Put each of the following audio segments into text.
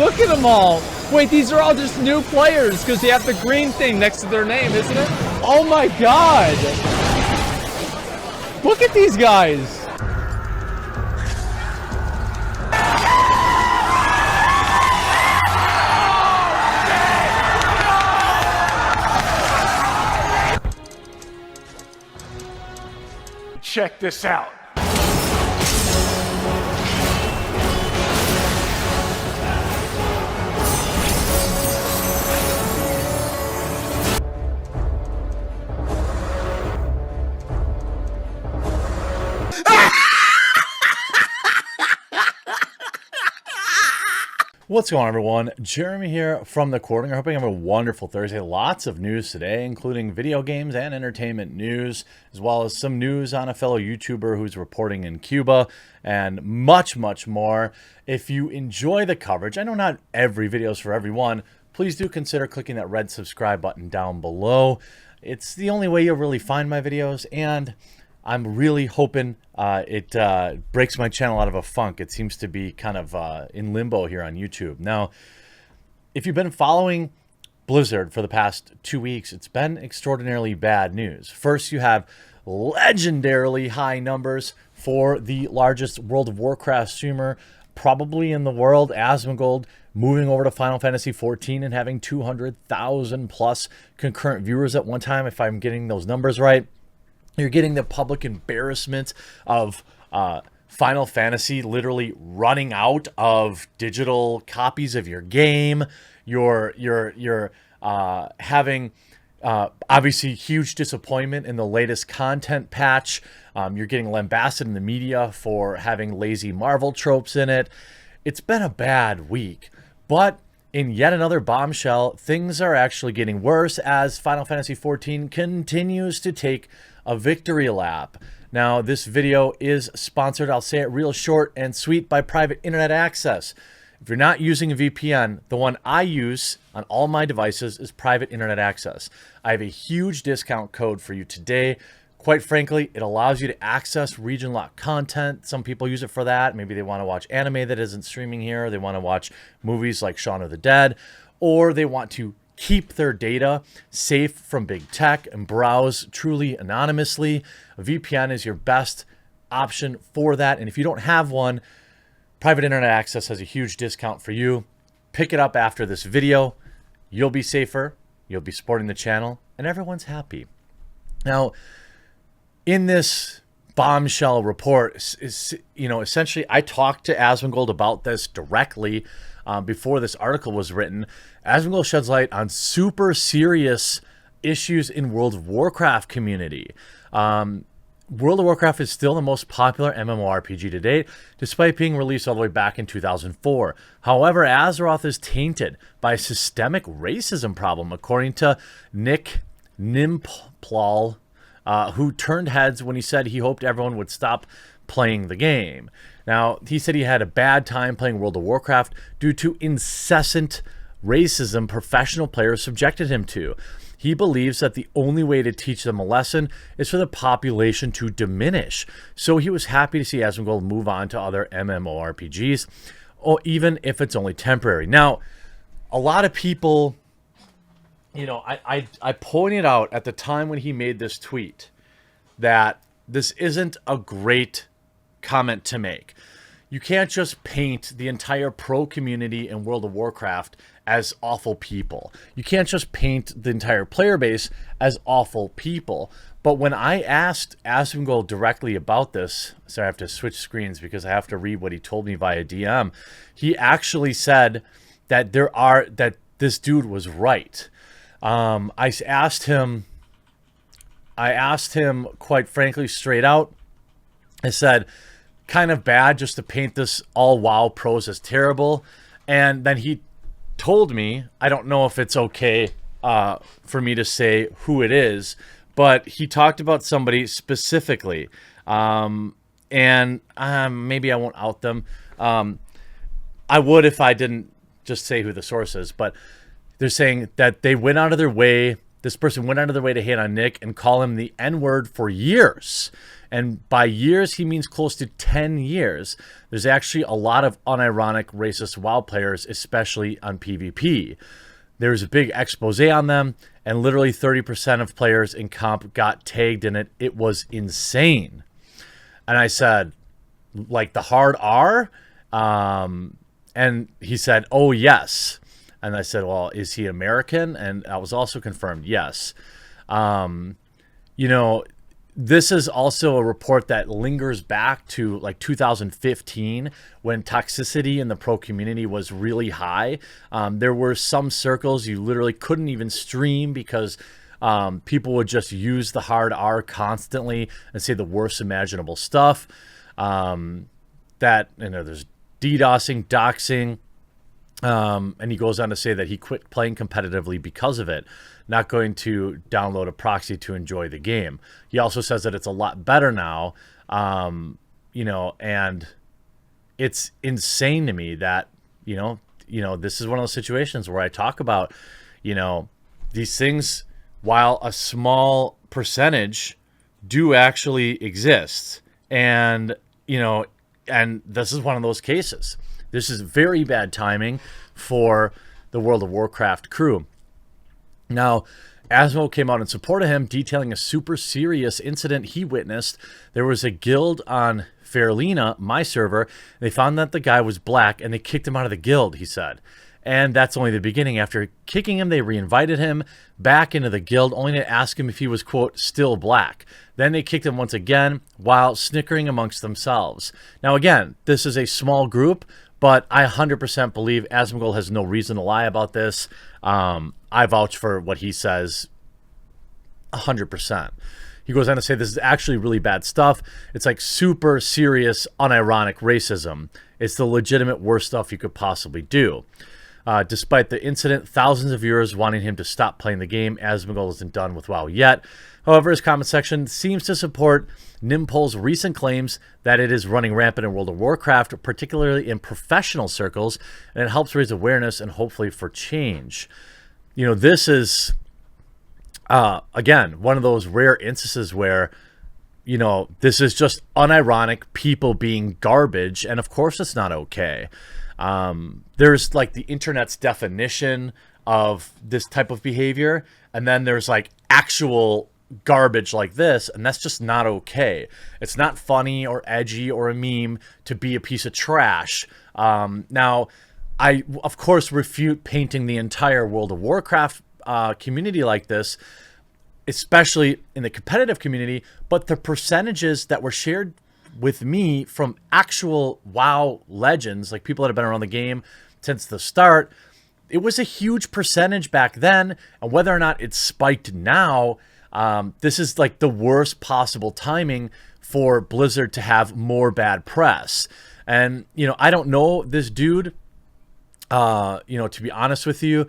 Look at them all. Wait, these are all just new players because they have the green thing next to their name, isn't it? Oh my god. Look at these guys. Check this out. What's going on, everyone? Jeremy here from the Quartering. I'm hoping you have a wonderful Thursday. Lots of news today, including video games and entertainment news, as well as some news on a fellow YouTuber who's reporting in Cuba, and much, much more. If you enjoy the coverage, I know not every video is for everyone, please do consider clicking that red subscribe button down below. It's the only way you'll really find my videos, and I'm really hoping it breaks my channel out of a funk. It seems to be kind of in limbo here on YouTube. Now, if you've been following Blizzard for the past 2 weeks, it's been extraordinarily bad news. First, you have legendarily high numbers for the largest World of Warcraft streamer probably in the world, Asmongold, moving over to Final Fantasy XIV and having 200,000 plus concurrent viewers at one time, if I'm getting those numbers right. You're getting the public embarrassment of Final Fantasy literally running out of digital copies of your game. You're having obviously huge disappointment in the latest content patch. You're getting lambasted in the media for having lazy Marvel tropes in it. It's been a bad week, but in yet another bombshell, things are actually getting worse as Final Fantasy XIV continues to take a victory lap. Now, this video is sponsored, I'll say it real short and sweet, by private internet access. If you're not using a VPN, the one I use on all my devices is private internet access. I have a huge discount code for you today. Quite frankly, it allows you to access region-locked content. Some people use it for that. Maybe they want to watch anime that isn't streaming here. They want to watch movies like Shaun of the Dead, or they want to keep their data safe from big tech and browse truly anonymously. A VPN is your best option for that. And if you don't have one, private internet access has a huge discount for you. Pick it up after this video. You'll be safer, you'll be supporting the channel, and everyone's happy. Now, in this bombshell report, essentially I talked to Asmongold about this directly before this article was written. Asmongold sheds light on super serious issues in World of Warcraft community. World of Warcraft is still the most popular MMORPG to date, despite being released all the way back in 2004. However, Azeroth is tainted by a systemic racism problem, according to Nick Nimplal, who turned heads when he said he hoped everyone would stop playing the game. Now, he said he had a bad time playing World of Warcraft due to incessant racism professional players subjected him to. He believes that the only way to teach them a lesson is for the population to diminish. So he was happy to see Asmongold move on to other MMORPGs, or even if it's only temporary. Now, a lot of people, I pointed out at the time when he made this tweet that this isn't a great comment to make. You can't just paint the entire pro community in World of Warcraft as awful people. You can't just paint the entire player base as awful people. But when I asked Asmongold directly about this, so I have to switch screens because I have to read what he told me via DM, he actually said that this dude was right. I asked him quite frankly straight out. I said, kind of bad just to paint this all WoW pros as terrible. And then he told me, I don't know if it's okay for me to say who it is, but he talked about somebody specifically. And maybe I won't out them. I would if I didn't just say who the source is, but they're saying that they went out of their way, this person went out of their way to hate on Nick and call him the N-word for years. And by years, he means close to 10 years. There's actually a lot of unironic racist WoW players, especially on PvP. There's a big expose on them, and literally 30% of players in comp got tagged in it. It was insane. And I said, like the hard R? And he said, oh, yes. And I said, well, is he American? And I was also confirmed, yes. You know, this is also a report that lingers back to like 2015 when toxicity in the pro community was really high. There were some circles you literally couldn't even stream because people would just use the hard R constantly and say the worst imaginable stuff. That, you know, there's DDoSing, doxing. And he goes on to say that he quit playing competitively because of it, not going to download a proxy to enjoy the game. He also says that it's a lot better now, you know, and it's insane to me that, you know, this is one of those situations where I talk about, you know, these things, while a small percentage do actually exist. And, you know, and this is one of those cases. This is very bad timing for the World of Warcraft crew. Now, Asmongold came out and supported him, detailing a super serious incident he witnessed. There was a guild on Fairlina, my server. They found that the guy was black, and they kicked him out of the guild, he said. And that's only the beginning. After kicking him, they reinvited him back into the guild, only to ask him if he was, quote, still black. Then they kicked him once again, while snickering amongst themselves. Now, again, this is a small group, but I 100% believe Asmongold has no reason to lie about this. I vouch for what he says 100%. He goes on to say this is actually really bad stuff. It's like super serious, unironic racism. It's the legitimate worst stuff you could possibly do. Despite the incident, thousands of viewers wanting him to stop playing the game. Asmongold isn't done with WoW yet. However, his comment section seems to support Nimpol's recent claims that it is running rampant in World of Warcraft, particularly in professional circles, and it helps raise awareness and hopefully for change. You know, this is, again, one of those rare instances where, you know, this is just unironic people being garbage, and of course it's not okay. There's like the internet's definition of this type of behavior, and then there's like actual garbage like this, and that's just not okay. It's not funny or edgy or a meme to be a piece of trash. Now, I, of course, refute painting the entire World of Warcraft community like this, especially in the competitive community, but the percentages that were shared with me from actual WoW legends, like people that have been around the game since the start, it was a huge percentage back then, and whether or not it's spiked now, this is like the worst possible timing for Blizzard to have more bad press. And, you know, I don't know this dude, you know, to be honest with you.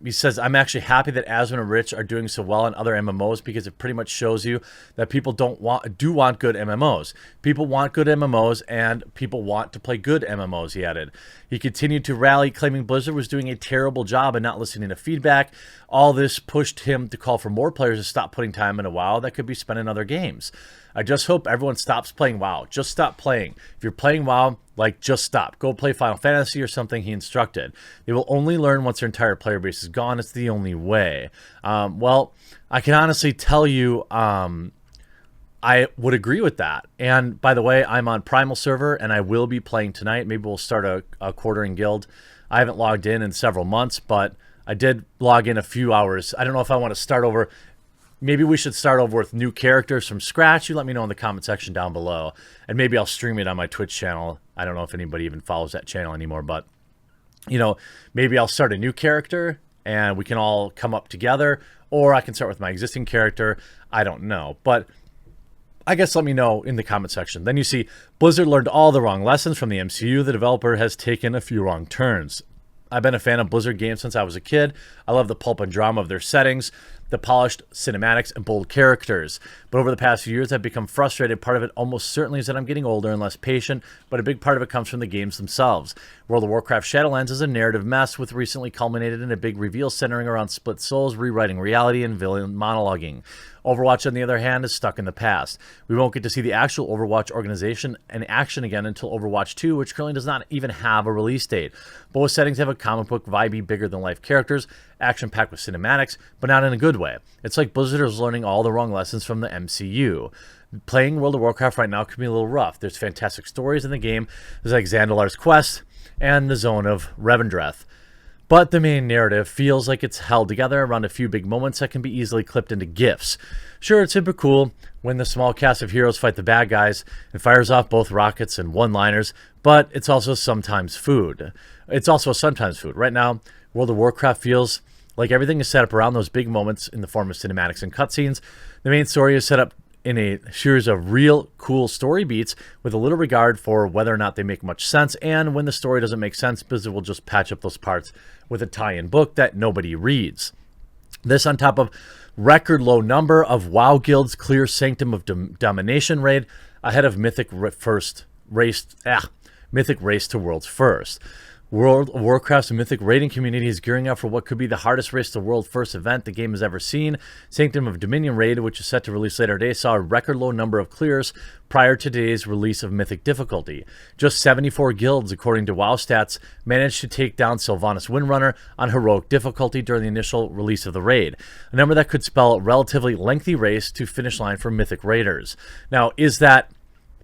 He says, I'm actually happy that Asmon and Rich are doing so well in other MMOs because it pretty much shows you that people do want good MMOs. People want good MMOs and people want to play good MMOs, he added. He continued to rally, claiming Blizzard was doing a terrible job and not listening to feedback. All this pushed him to call for more players to stop putting time into WoW that could be spent in other games. I just hope everyone stops playing WoW. Just stop playing. If you're playing WoW, like, just stop. Go play Final Fantasy or something, he instructed. They will only learn once their entire player base is gone. It's the only way. Well, I can honestly tell you I would agree with that. And by the way, I'm on Primal server, and I will be playing tonight. Maybe we'll start a quartering guild. I haven't logged in several months, but I did log in a few hours. I don't know if I want to start over. Maybe we should start over with new characters from scratch. You let me know in the comment section down below. And maybe I'll stream it on my Twitch channel. I don't know if anybody even follows that channel anymore. But, you know, maybe I'll start a new character and we can all come up together. Or I can start with my existing character. I don't know. But I guess let me know in the comment section. Then you see, Blizzard learned all the wrong lessons from the MCU. The developer has taken a few wrong turns. I've been a fan of Blizzard games since I was a kid. I love the pulp and drama of their settings. the polished cinematics and bold characters. But over the past few years, I've become frustrated. Part of it almost certainly is that I'm getting older and less patient, but a big part of it comes from the games themselves. World of Warcraft Shadowlands is a narrative mess, with recently culminated in a big reveal centering around split souls, rewriting reality, and villain monologuing. Overwatch, on the other hand, is stuck in the past. We won't get to see the actual Overwatch organization in action again until Overwatch 2, which currently does not even have a release date. Both settings have a comic book vibey, bigger-than-life characters, action-packed with cinematics, but not in a good way. It's like Blizzard is learning all the wrong lessons from the MCU. Playing World of Warcraft right now can be a little rough. There's fantastic stories in the game. There's like Zandalar's Quest and the Zone of Revendreth. But the main narrative feels like it's held together around a few big moments that can be easily clipped into GIFs. Sure, it's super cool when the small cast of heroes fight the bad guys and fires off both rockets and one-liners, but it's also sometimes food. Right now, World of Warcraft feels like everything is set up around those big moments in the form of cinematics and cutscenes. The main story is set up in a series of real cool story beats with a little regard for whether or not they make much sense, and when the story doesn't make sense, Blizzard will just patch up those parts with a tie-in book that nobody reads. This on top of record low number of WoW guilds clear Sanctum of Domination raid ahead of Mythic Race to World's First. World of Warcraft's Mythic raiding community is gearing up for what could be the hardest race to world first event the game has ever seen. Sanctum of Dominion raid, which is set to release later today, saw a record low number of clears prior to today's release of Mythic difficulty. Just 74 guilds, according to WoW stats, managed to take down Sylvanas Windrunner on heroic difficulty during the initial release of the raid, a number that could spell a relatively lengthy race to finish line for Mythic raiders. Now, is that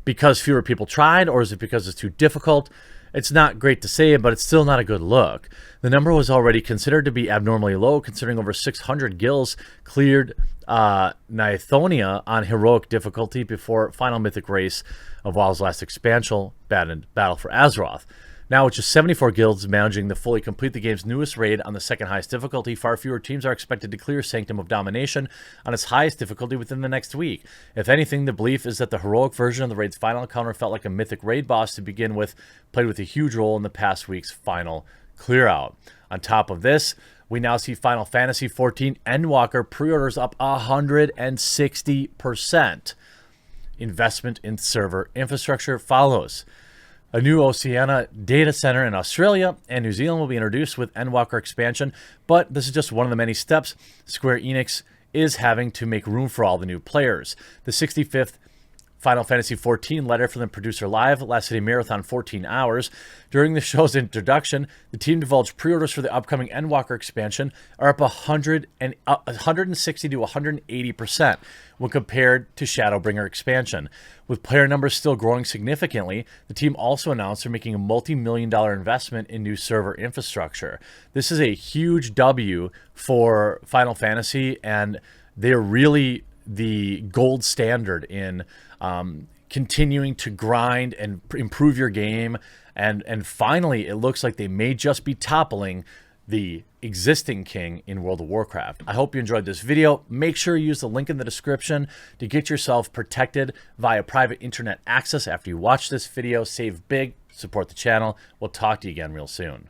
because fewer people tried, or is it because it's too difficult? It's not great to say, but it's still not a good look. The number was already considered to be abnormally low, considering over 600 guilds cleared Nythonia on heroic difficulty before final Mythic race of WoW's last expansion, Battle for Azeroth. Now, with just 74 guilds managing to fully complete the game's newest raid on the second highest difficulty, far fewer teams are expected to clear Sanctum of Domination on its highest difficulty within the next week. If anything, the belief is that the heroic version of the raid's final encounter felt like a Mythic raid boss to begin with, played with a huge role in the past week's final clear out. On top of this, we now see Final Fantasy XIV Endwalker pre-orders up 160%. Investment in server infrastructure follows. A new Oceania data center in Australia and New Zealand will be introduced with Endwalker expansion, but this is just one of the many steps Square Enix is having to make room for all the new players. The 65th Final Fantasy XIV letter from the producer live lasted a marathon 14 hours. During the show's introduction, the team divulged pre-orders for the upcoming Endwalker expansion are up 160 to 180% when compared to Shadowbringer expansion. With player numbers still growing significantly, the team also announced they're making a multi-million-dollar investment in new server infrastructure. This is a huge W for Final Fantasy, and they're really the gold standard in continuing to grind and improve your game, and finally it looks like they may just be toppling the existing king in World of Warcraft. I hope you enjoyed this video. Make sure you use the link in the description to get yourself protected via private internet access after you watch this video. Save big, support the channel. We'll talk to you again real soon.